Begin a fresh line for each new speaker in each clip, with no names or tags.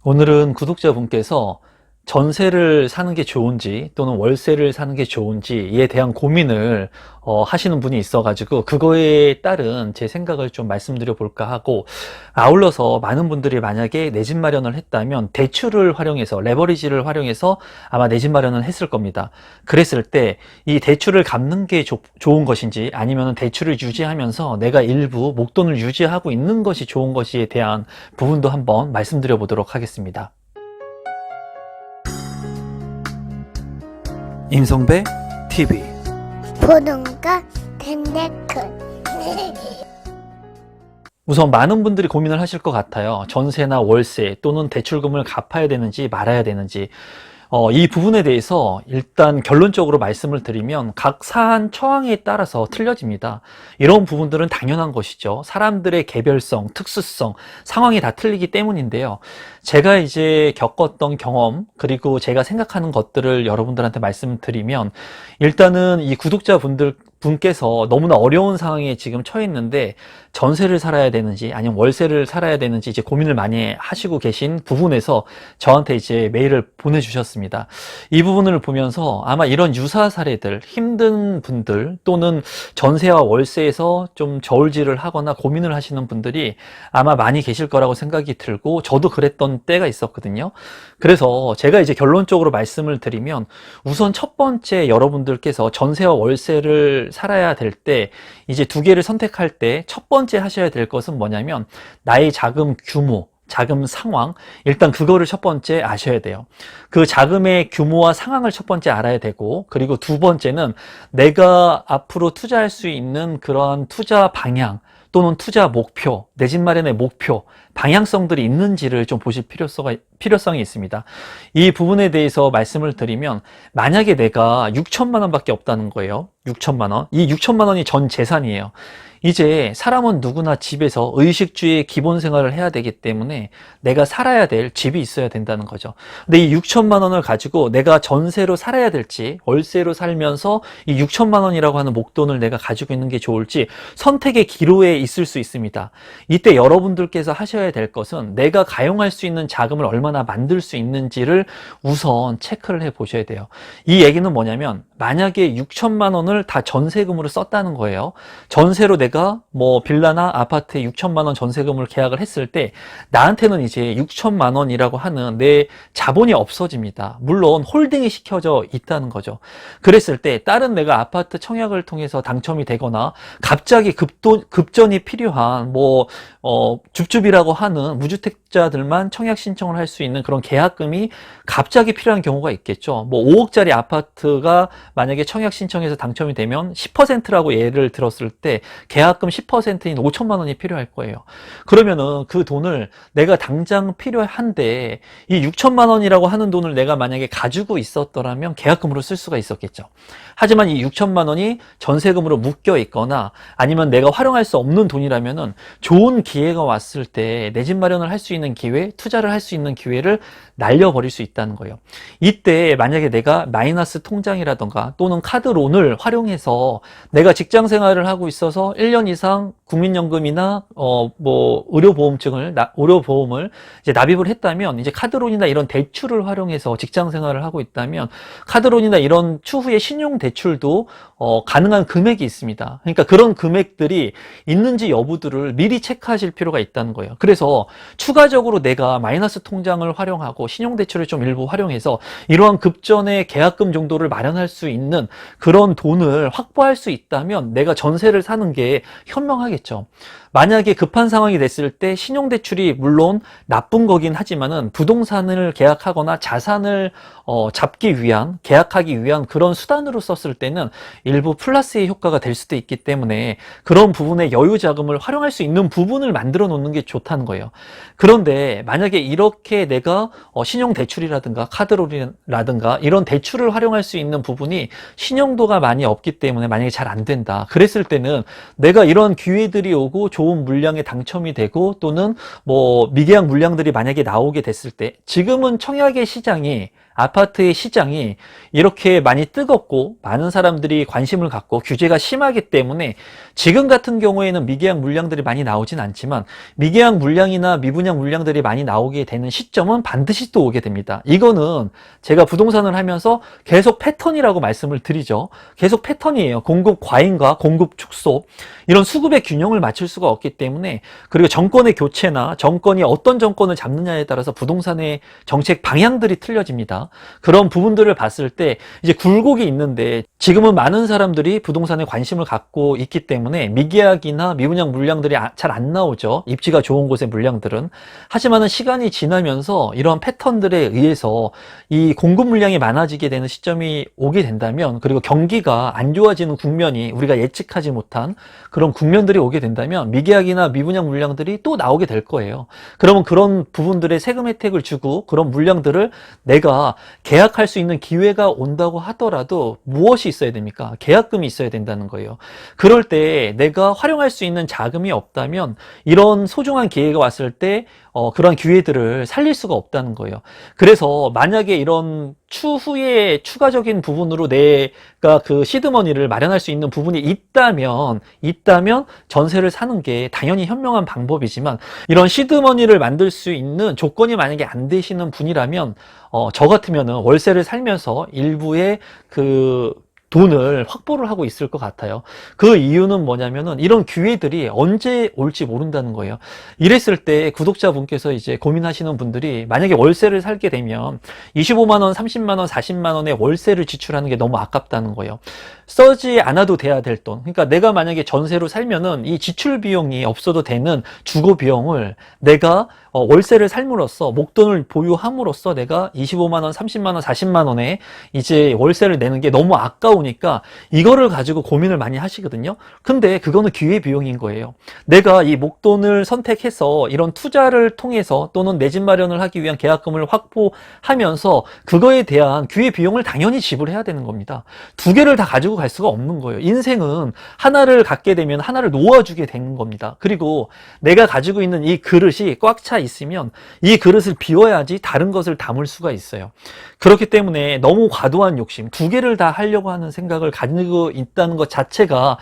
오늘은 구독자분께서 전세를 사는 게 좋은지 또는 월세를 사는 게 좋은지에 대한 고민을 하시는 분이 있어가지고 그거에 따른 제 생각을 좀 말씀드려 볼까 하고, 아울러서 많은 분들이 만약에 내 집 마련을 했다면 대출을 활용해서, 레버리지를 활용해서 아마 내 집 마련을 했을 겁니다. 그랬을 때 이 대출을 갚는 게 좋은 것인지, 아니면 대출을 유지하면서 내가 일부 목돈을 유지하고 있는 것이 좋은 것이에 대한 부분도 한번 말씀드려 보도록 하겠습니다. 임성배 TV.
보동과 덴데크.
우선 많은 분들이 고민을 하실 것 같아요. 전세나 월세 또는 대출금을 갚아야 되는지 말아야 되는지. 이 부분에 대해서 일단 결론적으로 말씀을 드리면 각 사안 처항에 따라서 틀려집니다. 이런 부분들은 당연한 것이죠. 사람들의 개별성, 특수성, 상황이 다 틀리기 때문인데요. 제가 이제 겪었던 경험, 그리고 제가 생각하는 것들을 여러분들한테 말씀드리면, 일단은 이 분께서 너무나 어려운 상황에 지금 처해 있는데 전세를 살아야 되는지 아니면 월세를 살아야 되는지 이제 고민을 많이 하시고 계신 부분에서 저한테 이제 메일을 보내주셨습니다. 이 부분을 보면서 아마 이런 유사 사례들, 힘든 분들 또는 전세와 월세에서 좀 저울질을 하거나 고민을 하시는 분들이 아마 많이 계실 거라고 생각이 들고, 저도 그랬던 때가 있었거든요. 그래서 제가 이제 결론적으로 말씀을 드리면, 우선 첫 번째 여러분들께서 전세와 월세를 살아야 될 때 이제 두 개를 선택할 때 첫 번째 하셔야 될 것은 뭐냐면, 나의 자금 규모, 자금 상황, 일단 그거를 첫 번째 아셔야 돼요. 그 자금의 규모와 상황을 첫 번째 알아야 되고, 그리고 두 번째는 내가 앞으로 투자할 수 있는 그러한 투자 방향 또는 투자 목표, 내 집 마련의 목표, 방향성들이 있는지를 좀 보실 필요성이 있습니다. 이 부분에 대해서 말씀을 드리면, 만약에 내가 6천만 원밖에 없다는 거예요. 6천만 원. 이 6천만 원이 전 재산이에요. 이제 사람은 누구나 집에서 의식주의 기본 생활을 해야 되기 때문에 내가 살아야 될 집이 있어야 된다는 거죠. 근데 이 6천만 원을 가지고 내가 전세로 살아야 될지 월세로 살면서 이 6천만 원이라고 하는 목돈을 내가 가지고 있는 게 좋을지 선택의 기로에 있을 수 있습니다. 이때 여러분들께서 하셔야 될 것은 내가 가용할 수 있는 자금을 얼마나 만들 수 있는지를 우선 체크를 해 보셔야 돼요. 이 얘기는 뭐냐면, 만약에 6천만 원을 다 전세금으로 썼다는 거예요. 전세로 내가 뭐 빌라나 아파트에 6천만 원 전세금을 계약을 했을 때 나한테는 이제 6천만 원이라고 하는 내 자본이 없어집니다. 물론 홀딩이 시켜져 있다는 거죠. 그랬을 때 다른 내가 아파트 청약을 통해서 당첨이 되거나 갑자기 급전이 필요한 줍줍이라고 하는 무주택자들만 청약 신청을 할 수 있는 그런 계약금이 갑자기 필요한 경우가 있겠죠. 5억짜리 아파트가 만약에 청약 신청해서 당첨이 되면 10%라고 예를 들었을 때 계약금 10%인 5천만 원이 필요할 거예요. 그러면은 그 돈을 내가 당장 필요한데 이 6천만 원이라고 하는 돈을 내가 만약에 가지고 있었더라면 계약금으로 쓸 수가 있었겠죠. 하지만 이 6천만 원이 전세금으로 묶여 있거나 아니면 내가 활용할 수 없는 돈이라면은 좋은 기회가 왔을 때 내 집 마련을 할 수 있는 기회, 투자를 할 수 있는 기회를 날려버릴 수 있다는 거예요. 이때 만약에 내가 마이너스 통장이라던가 또는 카드론을 활용해서 내가 직장 생활을 하고 있어서 1년 이상 국민연금이나 의료보험을 이제 납입을 했다면, 이제 카드론이나 이런 대출을 활용해서 직장 생활을 하고 있다면 카드론이나 이런 추후에 신용 대출도 가능한 금액이 있습니다. 그러니까 그런 금액들이 있는지 여부들을 미리 체크하실 필요가 있다는 거예요. 그래서 추가적으로 내가 마이너스 통장을 활용하고 신용대출을 좀 일부 활용해서 이러한 급전의 계약금 정도를 마련할 수 있는 그런 돈을 확보할 수 있다면 내가 전세를 사는 게 현명하겠죠. 만약에 급한 상황이 됐을 때 신용대출이 물론 나쁜 거긴 하지만은 부동산을 계약하거나 자산을 계약하기 위한 그런 수단으로 썼을 때는 일부 플러스의 효과가 될 수도 있기 때문에 그런 부분에 여유 자금을 활용할 수 있는 부분을 만들어 놓는 게 좋다는 거예요. 그런데 만약에 이렇게 내가 신용대출이라든가 카드론이라든가 이런 대출을 활용할 수 있는 부분이 신용도가 많이 없기 때문에 만약에 잘 안 된다. 그랬을 때는 내가 이런 기회들이 오고 좋은 물량에 당첨이 되고 또는 뭐 미계약 물량들이 만약에 나오게 됐을 때, 지금은 청약의 시장이, 아파트의 시장이 이렇게 많이 뜨겁고 많은 사람들이 관심을 갖고 규제가 심하기 때문에 지금 같은 경우에는 미계약 물량들이 많이 나오진 않지만 미계약 물량이나 미분양 물량들이 많이 나오게 되는 시점은 반드시 또 오게 됩니다. 이거는 제가 부동산을 하면서 계속 패턴이라고 말씀을 드리죠. 계속 패턴이에요. 공급 과잉과 공급 축소, 이런 수급의 균형을 맞출 수가 없기 때문에, 그리고 정권의 교체나 정권이 어떤 정권을 잡느냐에 따라서 부동산의 정책 방향들이 틀려집니다. 그런 부분들을 봤을 때 이제 굴곡이 있는데, 지금은 많은 사람들이 부동산에 관심을 갖고 있기 때문에 미계약이나 미분양 물량들이 잘 안 나오죠. 입지가 좋은 곳의 물량들은. 하지만은 시간이 지나면서 이러한 패턴들에 의해서 이 공급 물량이 많아지게 되는 시점이 오게 된다면, 그리고 경기가 안 좋아지는 국면이 우리가 예측하지 못한 그런 국면들이 오게 된다면 미계약이나 미분양 물량들이 또 나오게 될 거예요. 그러면 그런 부분들의 세금 혜택을 주고 그런 물량들을 내가 계약할 수 있는 기회가 온다고 하더라도 무엇이 있어야 됩니까? 계약금이 있어야 된다는 거예요. 그럴 때 내가 활용할 수 있는 자금이 없다면 이런 소중한 기회가 왔을 때 그런 기회들을 살릴 수가 없다는 거예요. 그래서 만약에 이런 추후에 추가적인 부분으로 내가 그 시드머니를 마련할 수 있는 부분이 있다면 전세를 사는 게 당연히 현명한 방법이지만, 이런 시드머니를 만들 수 있는 조건이 만약에 안 되시는 분이라면 저 같으면은 월세를 살면서 일부의 그 돈을 확보를 하고 있을 것 같아요. 그 이유는 뭐냐면은 이런 기회들이 언제 올지 모른다는 거예요. 이랬을 때 구독자분께서 이제 고민하시는 분들이, 만약에 월세를 살게 되면 25만 원, 30만 원, 40만 원의 월세를 지출하는 게 너무 아깝다는 거예요. 써지 않아도 돼야 될 돈. 그러니까 내가 만약에 전세로 살면은 이 지출 비용이 없어도 되는 주거 비용을 내가 월세를 살므로써, 목돈을 보유함으로써 내가 25만 원, 30만 원, 40만 원에 이제 월세를 내는 게 너무 아까우니까 이거를 가지고 고민을 많이 하시거든요. 근데 그거는 기회비용인 거예요. 내가 이 목돈을 선택해서 이런 투자를 통해서 또는 내 집 마련을 하기 위한 계약금을 확보하면서 그거에 대한 기회비용을 당연히 지불해야 되는 겁니다. 두 개를 다 가지고 갈 수가 없는 거예요. 인생은 하나를 갖게 되면 하나를 놓아주게 되는 겁니다. 그리고 내가 가지고 있는 이 그릇이 꽉 차 있으면 이 그릇을 비워야지 다른 것을 담을 수가 있어요. 그렇기 때문에 너무 과도한 욕심, 두 개를 다 하려고 하는 생각을 가지고 있다는 것 자체가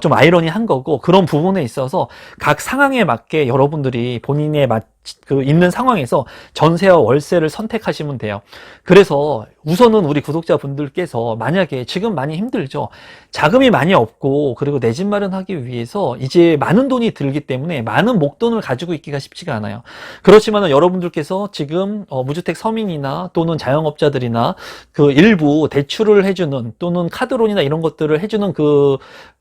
좀 아이러니한 거고, 그런 부분에 있어서 각 상황에 맞게 여러분들이 본인의 있는 상황에서 전세와 월세를 선택하시면 돼요. 그래서 우선은 우리 구독자분들께서 만약에 지금 많이 힘들죠. 자금이 많이 없고, 그리고 내 집 마련하기 위해서 이제 많은 돈이 들기 때문에 많은 목돈을 가지고 있기가 쉽지가 않아요. 그렇지만 여러분들께서 지금 무주택 서민이나 또는 자영업자들이나 그 일부 대출을 해주는 또는 카드론이나 이런 것들을 해주는 그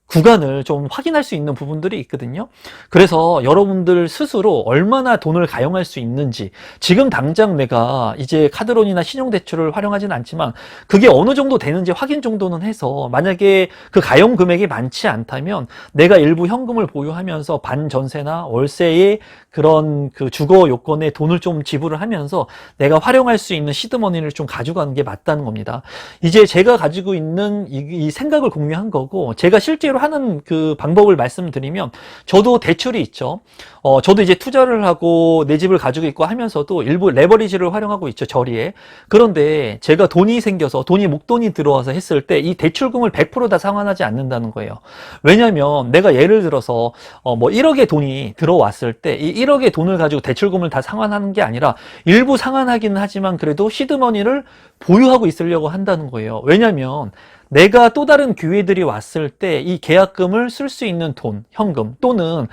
구간을 좀 확인할 수 있는 부분들이 있거든요. 그래서 여러분들 스스로 얼마나 돈을 가용할 수 있는지, 지금 당장 내가 이제 카드론이나 신용대출을 활용하진 않지만 그게 어느 정도 되는지 확인 정도는 해서, 만약에 그 가용 금액이 많지 않다면 내가 일부 현금을 보유하면서 반전세나 월세의 그런 그 주거 요건에 돈을 좀 지불을 하면서 내가 활용할 수 있는 시드머니를 좀 가져가는 게 맞다는 겁니다. 이제 제가 가지고 있는 이 생각을 공유한 거고, 제가 실제로 하는 그 방법을 말씀드리면, 저도 대출이 있죠. 저도 이제 투자를 하고 내 집을 가지고 있고 하면서도 일부 레버리지를 활용하고 있죠, 저리에. 그런데 제가 돈이 생겨서, 돈이 목돈이 들어와서 했을 때 이 대출금을 100% 다 상환하지 않는다는 거예요. 왜냐면 내가 예를 들어서 뭐 1억의 돈이 들어왔을 때 이 1억의 돈을 가지고 대출금을 다 상환하는 게 아니라 일부 상환하기는 하지만 그래도 시드머니를 보유하고 있으려고 한다는 거예요. 왜냐면 내가 또 다른 기회들이 왔을 때 이 계약금을 쓸 수 있는 돈, 현금, 또는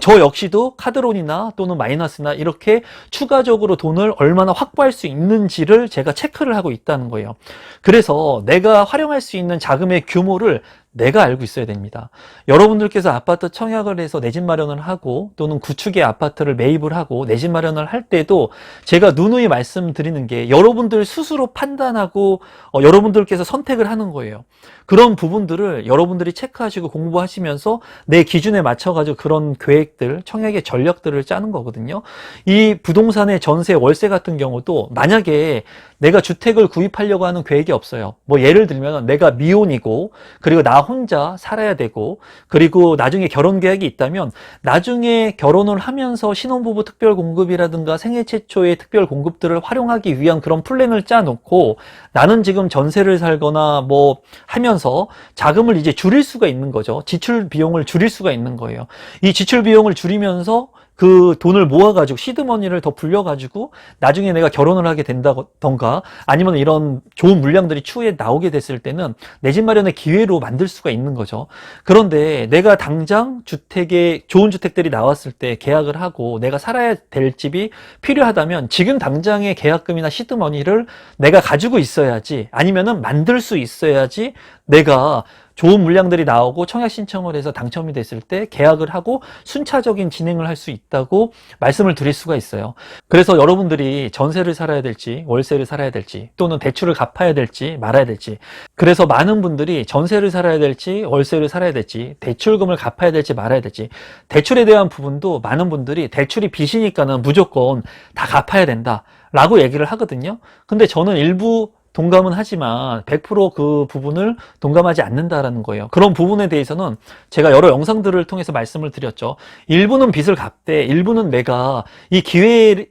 저 역시도 카드론이나 또는 마이너스나 이렇게 추가적으로 돈을 얼마나 확보할 수 있는지를 제가 체크를 하고 있다는 거예요. 그래서 내가 활용할 수 있는 자금의 규모를 내가 알고 있어야 됩니다. 여러분들께서 아파트 청약을 해서 내 집 마련을 하고 또는 구축의 아파트를 매입을 하고 내 집 마련을 할 때도 제가 누누이 말씀드리는 게, 여러분들 스스로 판단하고 여러분들께서 선택을 하는 거예요. 그런 부분들을 여러분들이 체크하시고 공부하시면서 내 기준에 맞춰가지고 그런 계획들, 청약의 전략들을 짜는 거거든요. 이 부동산의 전세, 월세 같은 경우도 만약에 내가 주택을 구입하려고 하는 계획이 없어요. 뭐 예를 들면 내가 미혼이고, 그리고 나 혼자 살아야 되고, 그리고 나중에 결혼 계획이 있다면 나중에 결혼을 하면서 신혼부부 특별 공급이라든가 생애 최초의 특별 공급들을 활용하기 위한 그런 플랜을 짜놓고, 나는 지금 전세를 살거나 뭐 하면서 자금을 이제 줄일 수가 있는 거죠. 지출 비용을 줄일 수가 있는 거예요. 이 지출 비용을 줄이면서 그 돈을 모아가지고 시드머니를 더 불려가지고 나중에 내가 결혼을 하게 된다던가, 아니면 이런 좋은 물량들이 추후에 나오게 됐을 때는 내 집 마련의 기회로 만들 수가 있는 거죠. 그런데 내가 당장 주택에 좋은 주택들이 나왔을 때 계약을 하고 내가 살아야 될 집이 필요하다면 지금 당장의 계약금이나 시드머니를 내가 가지고 있어야지, 아니면은 만들 수 있어야지 내가 좋은 물량들이 나오고 청약 신청을 해서 당첨이 됐을 때 계약을 하고 순차적인 진행을 할 수 있다고 말씀을 드릴 수가 있어요. 그래서 여러분들이 전세를 살아야 될지 월세를 살아야 될지, 또는 대출을 갚아야 될지 말아야 될지, 그래서 많은 분들이 전세를 살아야 될지 월세를 살아야 될지, 대출금을 갚아야 될지 말아야 될지, 대출에 대한 부분도 많은 분들이 대출이 빚이니까는 무조건 다 갚아야 된다 라고 얘기를 하거든요. 근데 저는 일부 동감은 하지만 100% 그 부분을 동감하지 않는다라는 거예요. 그런 부분에 대해서는 제가 여러 영상들을 통해서 말씀을 드렸죠. 일부는 빚을 갚되 일부는 내가 이 기회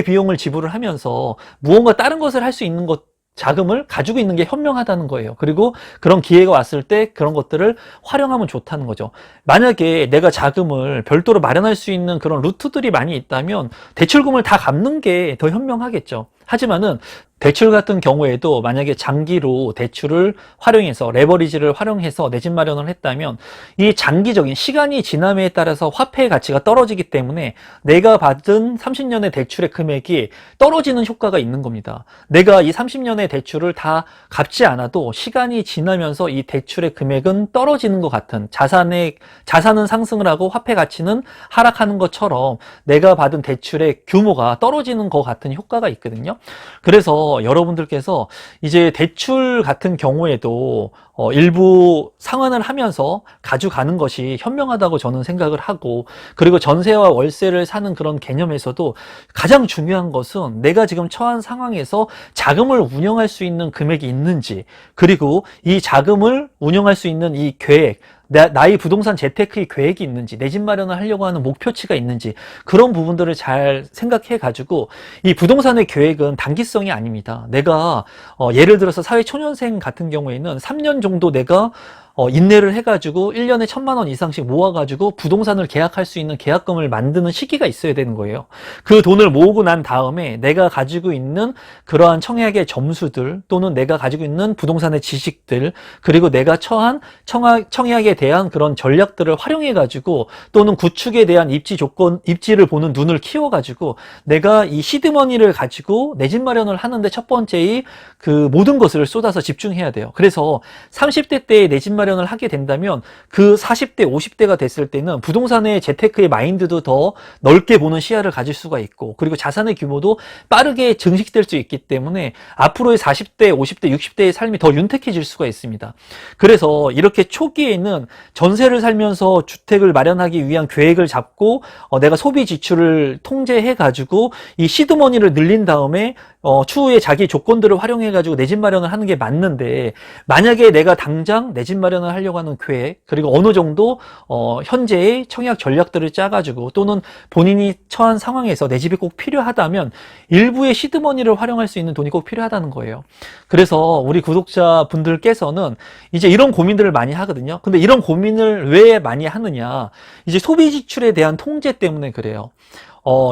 비용을 지불을 하면서 무언가 다른 것을 할 수 있는 것, 자금을 가지고 있는 게 현명하다는 거예요. 그리고 그런 기회가 왔을 때 그런 것들을 활용하면 좋다는 거죠. 만약에 내가 자금을 별도로 마련할 수 있는 그런 루트들이 많이 있다면 대출금을 다 갚는 게 더 현명하겠죠. 하지만은 대출 같은 경우에도 만약에 장기로 대출을 활용해서 레버리지를 활용해서 내 집 마련을 했다면 이 장기적인 시간이 지남에 따라서 화폐의 가치가 떨어지기 때문에 내가 받은 30년의 대출의 금액이 떨어지는 효과가 있는 겁니다. 내가 이 30년의 대출을 다 갚지 않아도 시간이 지나면서 이 대출의 금액은 떨어지는 것 같은, 자산은 상승을 하고 화폐 가치는 하락하는 것처럼 내가 받은 대출의 규모가 떨어지는 것 같은 효과가 있거든요. 그래서 여러분들께서 이제 대출 같은 경우에도 일부 상환을 하면서 가져가는 것이 현명하다고 저는 생각을 하고, 그리고 전세와 월세를 사는 그런 개념에서도 가장 중요한 것은 내가 지금 처한 상황에서 자금을 운영할 수 있는 금액이 있는지, 그리고 이 자금을 운영할 수 있는 이 계획, 나의 부동산 재테크의 계획이 있는지, 내 집 마련을 하려고 하는 목표치가 있는지, 그런 부분들을 잘 생각해 가지고, 이 부동산의 계획은 단기성이 아닙니다. 내가 예를 들어서 사회초년생 같은 경우에는 3년 정도 내가 인내를 해가지고 1년에 1,000만 원 이상씩 모아가지고 부동산을 계약할 수 있는 계약금을 만드는 시기가 있어야 되는 거예요. 그 돈을 모으고 난 다음에 내가 가지고 있는 그러한 청약의 점수들, 또는 내가 가지고 있는 부동산의 지식들, 그리고 내가 처한 청약에 대한 그런 전략들을 활용해가지고, 또는 구축에 대한 입지를 보는 눈을 키워가지고 내가 이 시드머니를 가지고 내 집 마련을 하는데 첫 번째의 그 모든 것을 쏟아서 집중해야 돼요. 그래서 30대 때에 내 집 마련을 하게 된다면 그 40대, 50대가 됐을 때는 부동산의 재테크의 마인드도 더 넓게 보는 시야를 가질 수가 있고, 그리고 자산의 규모도 빠르게 증식될 수 있기 때문에 앞으로의 40대, 50대, 60대의 삶이 더 윤택해질 수가 있습니다. 그래서 이렇게 초기에는 전세를 살면서 주택을 마련하기 위한 계획을 잡고 내가 소비 지출을 통제해 가지고 이 시드머니를 늘린 다음에 추후에 자기 조건들을 활용해 가지고 내 집 마련을 하는 게 맞는데, 만약에 내가 당장 내 집 마련을 하려고 하는 계획, 그리고 어느 정도 현재의 청약 전략들을 짜가지고, 또는 본인이 처한 상황에서 내 집이 꼭 필요하다면 일부의 시드머니를 활용할 수 있는 돈이 꼭 필요하다는 거예요. 그래서 우리 구독자분들께서는 이제 이런 고민들을 많이 하거든요. 근데 이런 고민을 왜 많이 하느냐, 이제 소비 지출에 대한 통제 때문에 그래요.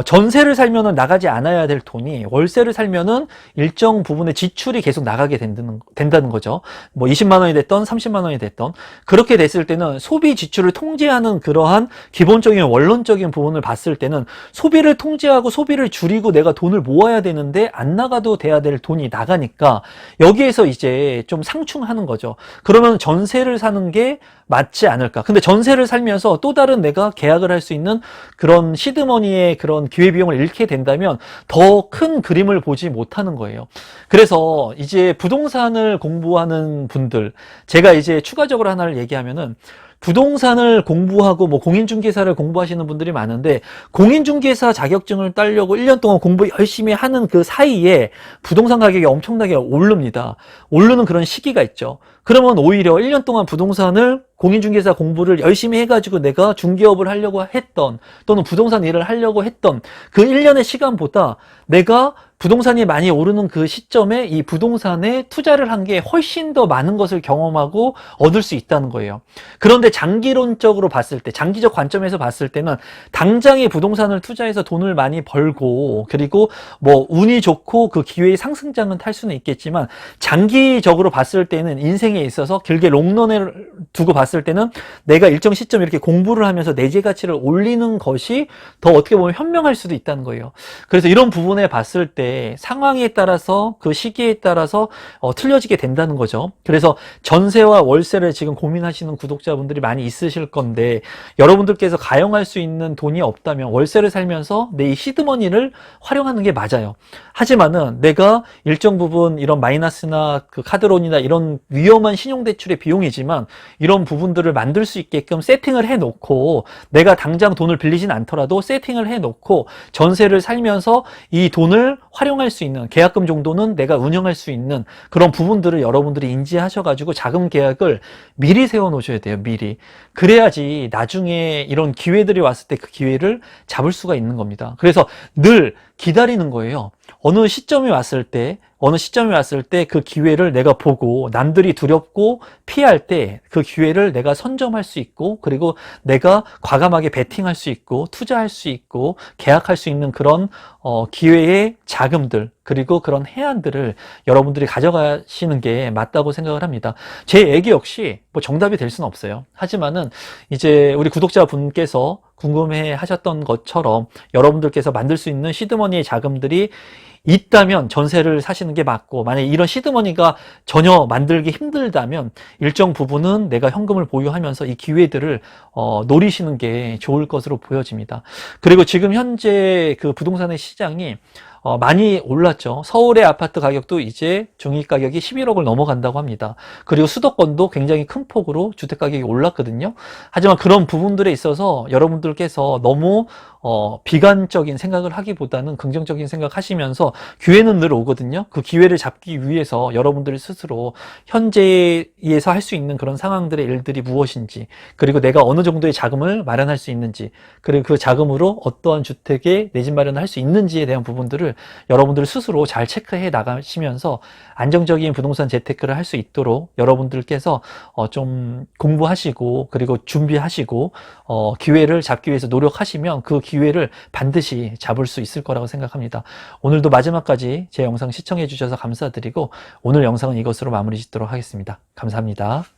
전세를 살면은 나가지 않아야 될 돈이 월세를 살면은 일정 부분의 지출이 계속 나가게 된다는 거죠. 뭐 20만 원이 됐던 30만 원이 됐던, 그렇게 됐을 때는 소비 지출을 통제하는 그러한 기본적인 원론적인 부분을 봤을 때는 소비를 통제하고 소비를 줄이고 내가 돈을 모아야 되는데 안 나가도 돼야 될 돈이 나가니까 여기에서 이제 좀 상충하는 거죠. 그러면 전세를 사는 게 맞지 않을까. 근데 전세를 살면서 또 다른 내가 계약을 할 수 있는 그런 시드머니의 그런 기회비용을 잃게 된다면 더 큰 그림을 보지 못하는 거예요. 그래서 이제 부동산을 공부하는 분들, 제가 이제 추가적으로 하나를 얘기하면은, 부동산을 공부하고 뭐 공인중개사를 공부하시는 분들이 많은데, 공인중개사 자격증을 따려고 1년 동안 공부 열심히 하는 그 사이에 부동산 가격이 엄청나게 오릅니다. 오르는 그런 시기가 있죠. 그러면 오히려 1년 동안 부동산을 공인중개사 공부를 열심히 해가지고 내가 중개업을 하려고 했던 또는 부동산 일을 하려고 했던 그 1년의 시간보다 내가 부동산이 많이 오르는 그 시점에 이 부동산에 투자를 한 게 훨씬 더 많은 것을 경험하고 얻을 수 있다는 거예요. 그런데 장기론적으로 봤을 때, 장기적 관점에서 봤을 때는 당장에 부동산을 투자해서 돈을 많이 벌고 그리고 뭐 운이 좋고 그 기회의 상승장은 탈 수는 있겠지만 장기적으로 봤을 때는 인생에 있어서 길게 롱런을 두고 봤을 때는 내가 일정 시점 이렇게 공부를 하면서 내재 가치를 올리는 것이 더 어떻게 보면 현명할 수도 있다는 거예요. 그래서 이런 부분에 봤을 때 상황에 따라서 그 시기에 따라서 틀려지게 된다는 거죠. 그래서 전세와 월세를 지금 고민하시는 구독자분들이 많이 있으실 건데 여러분들께서 가용할 수 있는 돈이 없다면 월세를 살면서 내 이 시드머니를 활용하는 게 맞아요. 하지만은 내가 일정 부분 이런 마이너스나 그 카드론이나 이런 위험한 신용대출의 비용이지만 이런 부분들을 만들 수 있게끔 세팅을 해놓고 내가 당장 돈을 빌리진 않더라도 세팅을 해놓고 전세를 살면서 이 돈을 활용할 수 있는 계약금 정도는 내가 운영할 수 있는 그런 부분들을 여러분들이 인지하셔가지고 자금 계약을 미리 세워놓으셔야 돼요. 미리. 그래야지 나중에 이런 기회들이 왔을 때 그 기회를 잡을 수가 있는 겁니다. 그래서 늘 기다리는 거예요. 어느 시점이 왔을 때 그 기회를 내가 보고 남들이 두렵고 피할 때 그 기회를 내가 선점할 수 있고 그리고 내가 과감하게 베팅할 수 있고 투자할 수 있고 계약할 수 있는 그런 기회의 자금들 그리고 그런 해안들을 여러분들이 가져가시는 게 맞다고 생각을 합니다. 제 얘기 역시 뭐 정답이 될 수는 없어요. 하지만은 이제 우리 구독자분께서 궁금해 하셨던 것처럼 여러분들께서 만들 수 있는 시드머니의 자금들이 있다면 전세를 사시는 게 맞고 만약에 이런 시드머니가 전혀 만들기 힘들다면 일정 부분은 내가 현금을 보유하면서 이 기회들을 노리시는 게 좋을 것으로 보여집니다. 그리고 지금 현재 그 부동산의 시장이 많이 올랐죠. 서울의 아파트 가격도 이제 중위 가격이 11억을 넘어간다고 합니다. 그리고 수도권도 굉장히 큰 폭으로 주택 가격이 올랐거든요. 하지만 그런 부분들에 있어서 여러분들께서 너무 비관적인 생각을 하기보다는 긍정적인 생각하시면서 기회는 늘 오거든요. 그 기회를 잡기 위해서 여러분들 스스로 현재에서 할 수 있는 그런 상황들의 일들이 무엇인지 그리고 내가 어느 정도의 자금을 마련할 수 있는지 그리고 그 자금으로 어떠한 주택에 내 집 마련을 할 수 있는지에 대한 부분들을 여러분들 스스로 잘 체크해 나가시면서 안정적인 부동산 재테크를 할 수 있도록 여러분들께서 좀 공부하시고 그리고 준비하시고 기회를 잡기 위해서 노력하시면 그 기회를 반드시 잡을 수 있을 거라고 생각합니다. 오늘도 마지막까지 제 영상 시청해 주셔서 감사드리고 오늘 영상은 이것으로 마무리 짓도록 하겠습니다. 감사합니다.